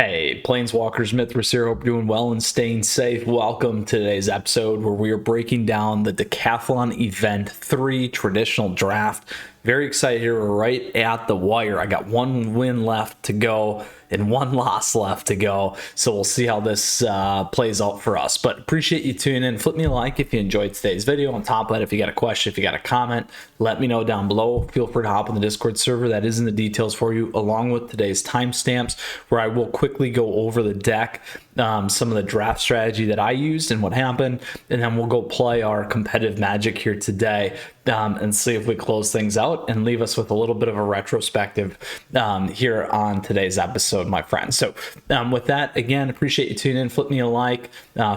Hey, Planeswalkers, Mythras here. Hope you're doing well and staying safe. Welcome to today's episode where we are breaking down the Decathlon Event 3 traditional draft. Very excited here. We're right at the wire. I got one win left to go and one loss left to go. So we'll see how this plays out for us. But appreciate you tuning in. Flip me a like if you enjoyed today's video. On top of that, if you got a question, if you got a comment, let me know down below. Feel free to hop on the Discord server. That is in the details for you, along with today's timestamps, where I will quickly go over the deck, some of the draft strategy that I used and what happened, and then we'll go play our competitive Magic here today and see if we close things out and leave us with a little bit of a retrospective here on today's episode, my friends. So with that, again, appreciate you tuning in. Flip me a like.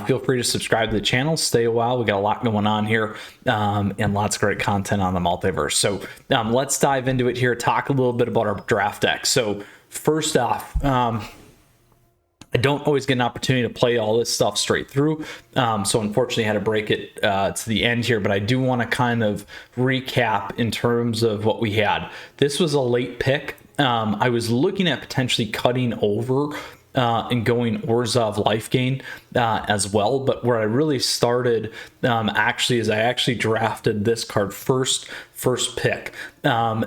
Feel free to subscribe to the channel. Stay a while. We got a lot going on here and lots of great content on the multiverse. So let's dive into it here, talk a little bit about our draft deck. So first off, I don't always get an opportunity to play all this stuff straight through. So unfortunately I had to break it to the end here, but I do want to kind of recap in terms of what we had. This was a late pick. I was looking at potentially cutting over and going Orzhov life gain as well. But where I really started actually is I actually drafted this card first pick.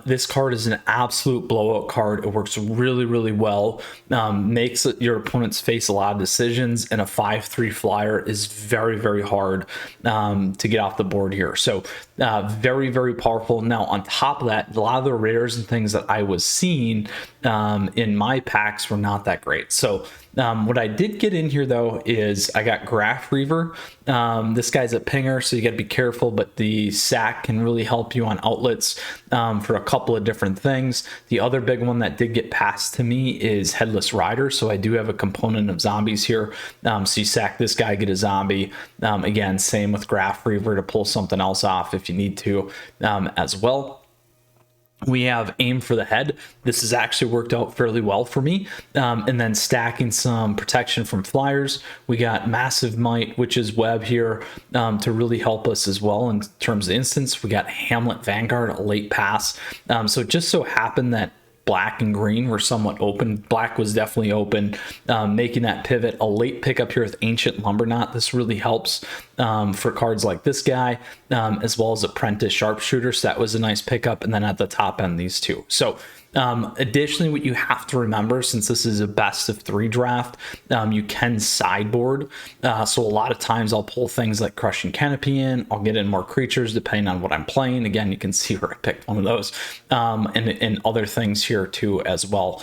This card is an absolute blowout card. It works really well. Makes your opponents face a lot of decisions, and a 5/3 flyer is very hard to get off the board here. So very powerful. Now on top of that, a lot of the rares and things that I was seeing in my packs were not that great. So what I did get in here though is I got Graph Reaver. This guy's a pinger, so you got to be careful, but the sack can really help you on outlets for a couple of different things. The other big one that did get passed to me is Headless Rider, so I do have a component of zombies here. So you sack this guy, get a zombie. Again, same with Graph Reaver to pull something else off if you need to as well. We have Aim for the Head. This has actually worked out fairly well for me. And then stacking some protection from flyers. We got Massive Might, which is web here to really help us as well in terms of instance. We got Hamlet Vanguard, a late pass. So it just so happened that black and green were somewhat open. Black was definitely open, making that pivot. A late pickup here with Ancient Lumberknot. This really helps for cards like this guy, as well as Apprentice Sharpshooter. So that was a nice pickup. And then at the top end, these two. So additionally, what you have to remember, since this is a best of 3 draft, you can sideboard. So a lot of times I'll pull things like Crushing Canopy in. I'll get in more creatures depending on what I'm playing. Again, you can see where I picked one of those, and other things here too as well,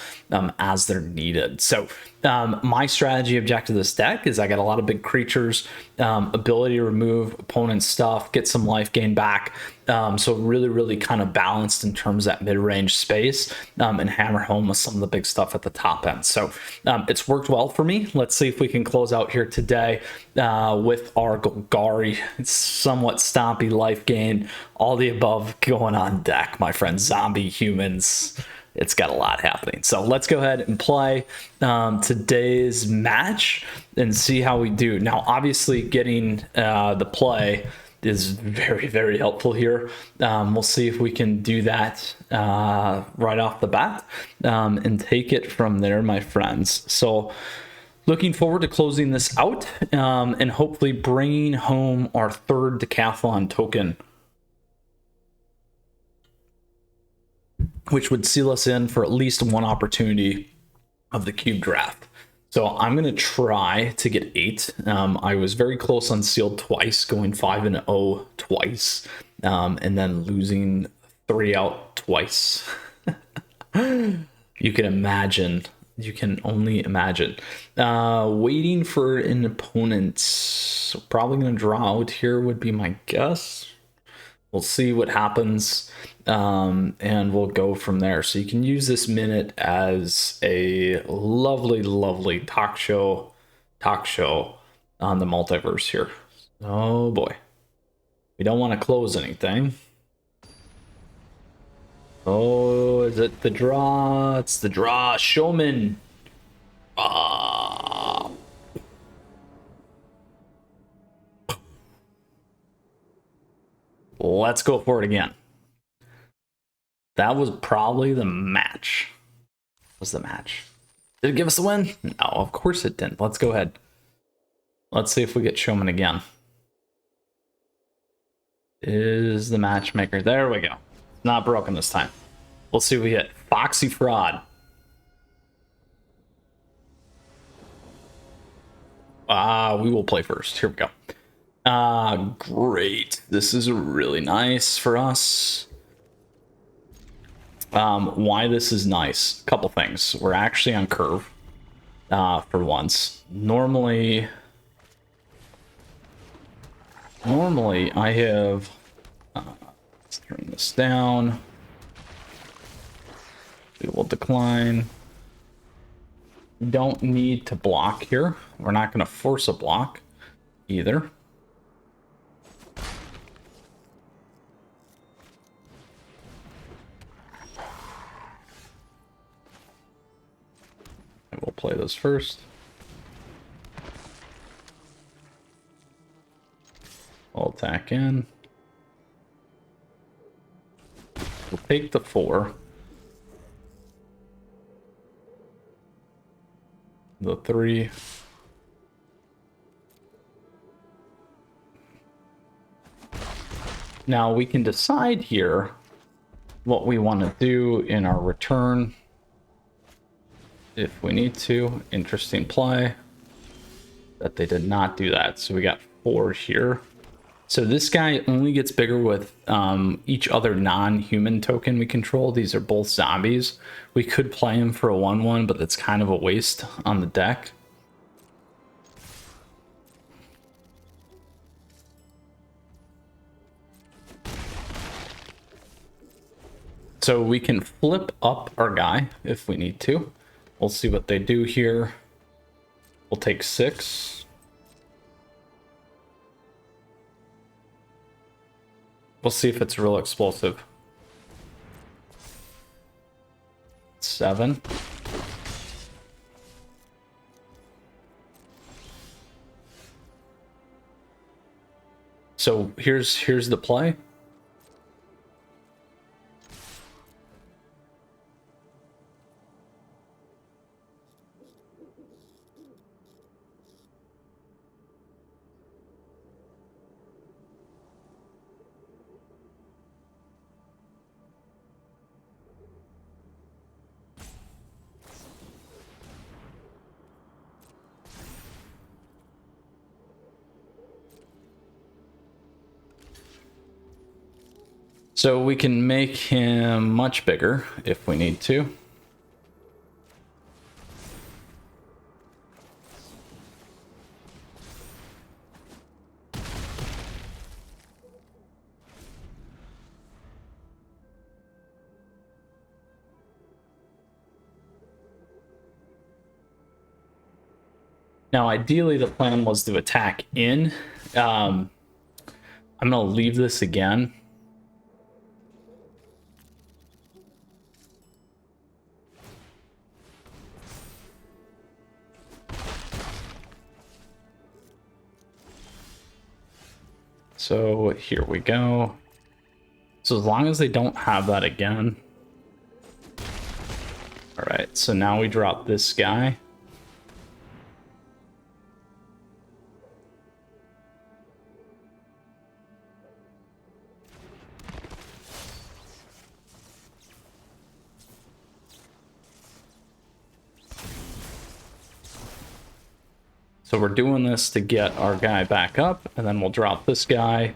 as they're needed. So my strategy objective of this deck is I got a lot of big creatures, ability to remove opponent's stuff, get some life gain back. So really kind of balanced in terms of that mid-range space, and hammer home with some of the big stuff at the top end. So it's worked well for me. Let's see if we can close out here today with our Golgari. It's somewhat stompy life gain, all the above going on deck, my friends. Zombie, humans, it's got a lot happening. So let's go ahead and play today's match and see how we do. Now, obviously, getting the play is very helpful here. We'll see if we can do that right off the bat and take it from there, my friends. So looking forward to closing this out and hopefully bringing home our 3rd Decathlon token, which would seal us in for at least one opportunity of the cube draft. So I'm going to try to get 8. I was very close on sealed twice, going 5-0 twice, and then losing 3 out twice. You can imagine. You can only imagine. Waiting for an opponent. So probably going to draw out here would be my guess. We'll see what happens, and we'll go from there. So you can use this minute as a lovely talk show on the multiverse here. Oh boy, we don't want to close anything. Oh, is it the draw? It's the draw. Showman. Let's go for it again. That was probably the match. Was the match. Did it give us a win? No, of course it didn't. Let's go ahead. Let's see if we get Showman again. Is the matchmaker. There we go. Not broken this time. We'll see what we hit. Foxy Fraud. We will play first. Here we go. Great. This is really nice for us. Why this is nice? A couple things. We're actually on curve for once. Normally I have let's turn this down. We will decline. Don't need to block here. We're not going to force a block either. I will play those first. I'll attack in. We'll take the 4. The 3. Now we can decide here what we want to do in our return if we need to. Interesting play that they did not do that. So we got 4 here. So this guy only gets bigger with each other non-human token we control. These are both zombies. We could play him for a 1/1, but that's kind of a waste on the deck. So we can flip up our guy if we need to. We'll see what they do here. We'll take 6. We'll see if it's real explosive. 7. So here's the play. So we can make him much bigger if we need to. Now, ideally, the plan was to attack in. I'm going to leave this again. So here we go. So as long as they don't have that again. All right, so now we drop this guy. So we're doing this to get our guy back up, and then we'll drop this guy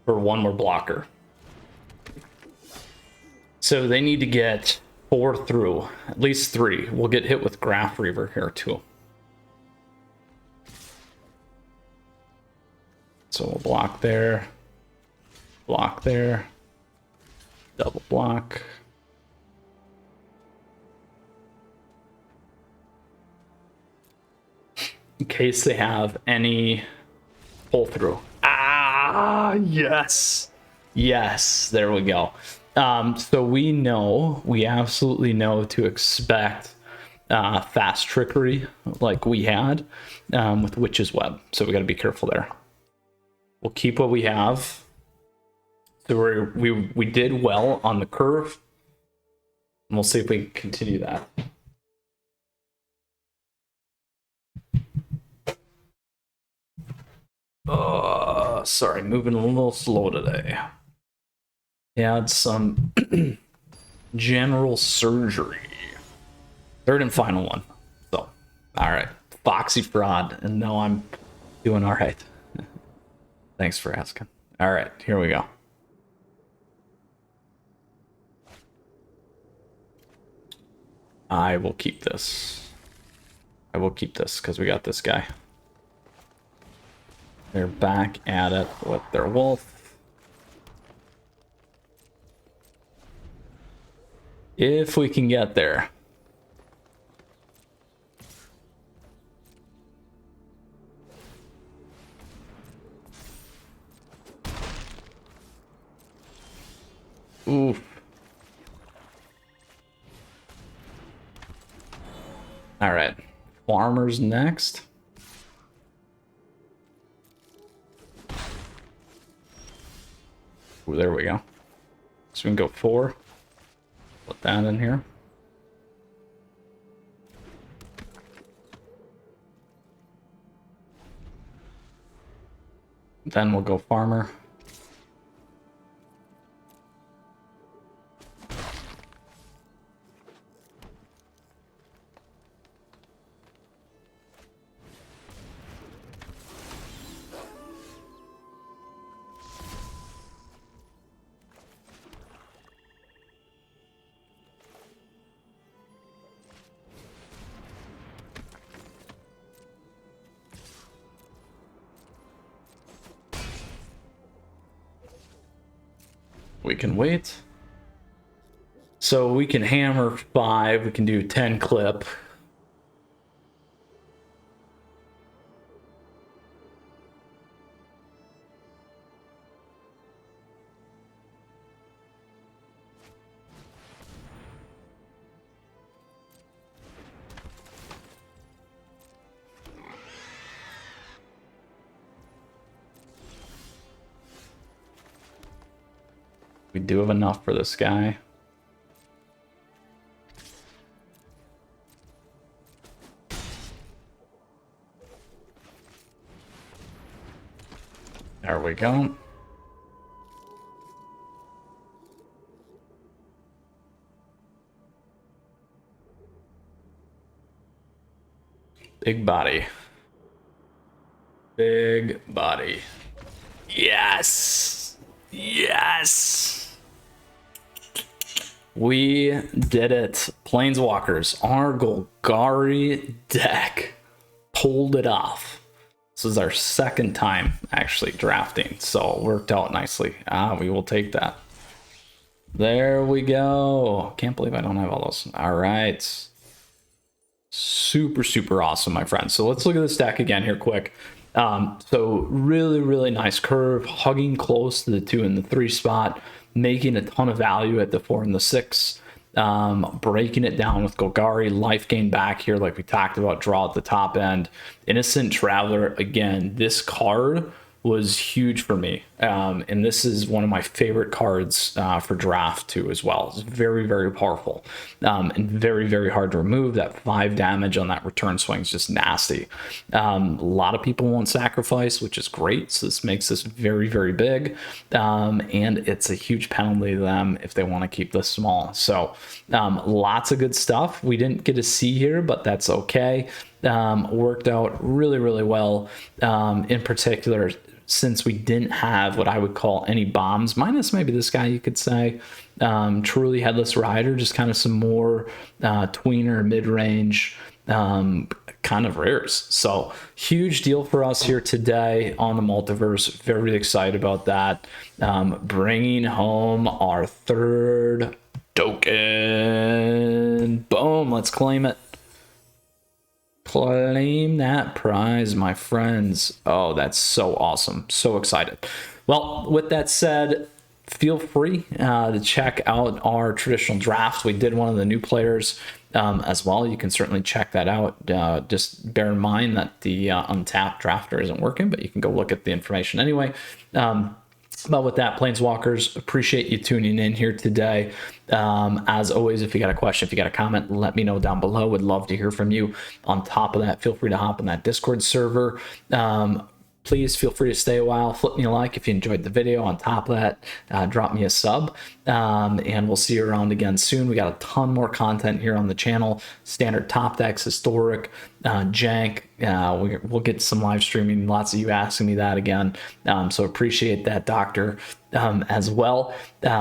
for 1 more blocker. So they need to get 4 through, at least 3. We'll get hit with Graph Reaver here too. So we'll block there, double block. In case they have any pull through. Yes. Yes, there we go. So we absolutely know to expect fast trickery like we had with Witch's Web. So we got to be careful there. We'll keep what we have. So we did well on the curve. And we'll see if we can continue that. Sorry, moving a little slow today. Had some general surgery. Third and final one. So, all right. Foxy fraud. And no, I'm doing all right. Thanks for asking. All right, here we go. I will keep this. I will keep this because we got this guy. They're back at it with their wolf. If we can get there. Oof. All right. Farmers next. Ooh, there we go. So we can go 4. Put that in here. Then we'll go farmer. We can wait. So we can hammer 5. We can do 10 clip. We do have enough for this guy. There we go. Big body. Big body. Yes! Yes! We did it. Planeswalkers, our Golgari deck pulled it off. This is our second time actually drafting, so it worked out nicely. We will take that. There we go. Can't believe I don't have all those. All right. Super, super awesome, my friends. So let's look at this deck again here quick. So really, really nice curve, hugging close to the 2 and the 3 spot, making a ton of value at the 4 and the 6, breaking it down with Golgari, life gain back here like we talked about, draw at the top end. Innocent Traveler, again, this card was huge for me, and this is one of my favorite cards for draft too as well. It's very, very powerful, and very, very hard to remove. That 5 damage on that return swing is just nasty. A lot of people won't sacrifice, which is great, so this makes this very, very big, and it's a huge penalty to them if they want to keep this small. So lots of good stuff we didn't get to see here, but that's okay. Worked out really, really well. In particular, since we didn't have what I would call any bombs, minus maybe this guy, you could say, truly headless rider, just kind of some more tweener mid-range kind of rares. So huge deal for us here today on the multiverse. Very excited about that. Bringing home our 3rd token. Boom, let's claim it. Claim that prize, my friends. Oh, that's so awesome. So excited. Well, with that said, feel free to check out our traditional draft. We did one of the new players as well. You can certainly check that out. Just bear in mind that the untapped drafter isn't working, but you can go look at the information anyway. But with that, Planeswalkers, appreciate you tuning in here today. As always, if you got a question, if you got a comment, let me know down below. Would love to hear from you. On top of that, feel free to hop on that Discord server. please feel free to stay a while, flip me a like if you enjoyed the video. On top of that, drop me a sub, and we'll see you around again soon. We got a ton more content here on the channel, standard top decks, historic, jank. We'll get some live streaming, lots of you asking me that again, so appreciate that, Doctor, as well.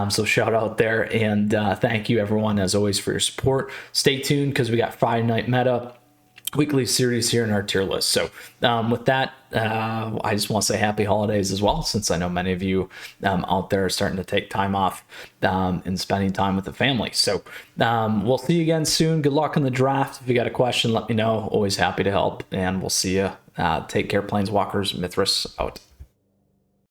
So shout out there, and thank you everyone as always for your support. Stay tuned because we got Friday Night Meta weekly series here in our tier list. So with that, I just want to say happy holidays as well, since I know many of you out there are starting to take time off and spending time with the family. So we'll see you again soon. Good luck in the draft. If you got a question, let me know. Always happy to help, and we'll see you. Take care, Planeswalkers. Mythras out.